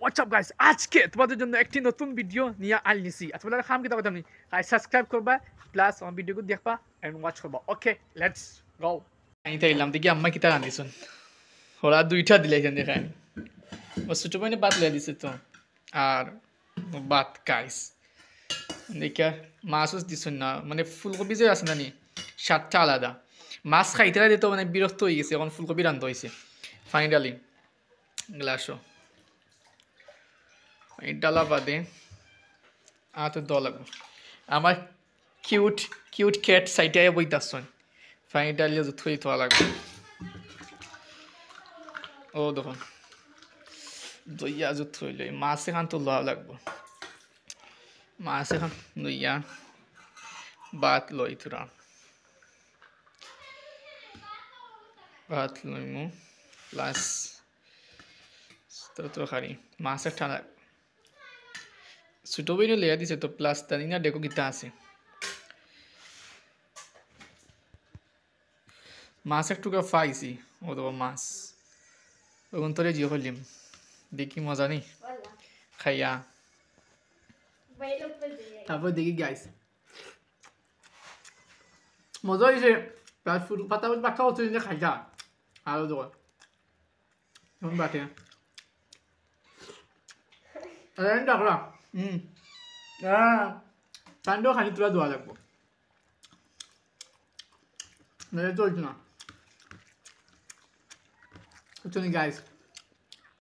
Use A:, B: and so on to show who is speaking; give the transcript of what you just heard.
A: WhatsApp guys, আজকে তোমাদের জন্য একটি নতুন ভিডিও নিয়ে আনছি। তোমাদের খাম কি কথা নেই, গাইস সাবস্ক্রাইব করবা প্লাস আমার ভিডিওকে দেখবা এন্ড ওয়াচ করবা। ওকে, লেটস গো। আমি তাইলাম দেখি আম্মা কিতা রাঁধিছুন। ওরা দুইটা দিলে এখানে দেখায়। ও ছোট মানে ভাত লিয়ে দিছে তো, আর ভাত গাইস দেখি মাছও দিছুন না, মানে ফুলকপি যে আছে না নি স্বাদটা আলাদা। মাছ খাইতে দিত মানে বিরক্ত হয়ে গেছে, এখন ফুলকপি রান্ধা হয়েছে ফাইনালি। গ্লাসও ডালা বাদে তো দ লাগবে আমার কিউট কিউট ক্যাট সাইটে বইতাছন ফাইনালি থুই থোয়া লাগবে। ও দেখুন দইয়া জুত থইল, মাছ এখান তো লওয়া লাগবে। মাছ এখন দইয়া ভাত লই তোরা, ভাত লইমু প্লাস তরকারি। মাছ একটা ছোট বইনে লেয়া দিছে তো, প্লাস জানি না দেখো কিতা আছে। মাছ একটু পাইছি, ও তো মাছ ওখান তোরে জিও করলিম দেখি মজা নেই খাইয়া। তারপর দেখি গাইস মজা হয়েছে, প্লাস ফুল পাতা পাতা হচ্ছে যে খাইয়া আরো দেখো এখন বাটে ডাকলা কান্ডও খানি তোরা দোয়া লাগবো, চলছে না। গাইস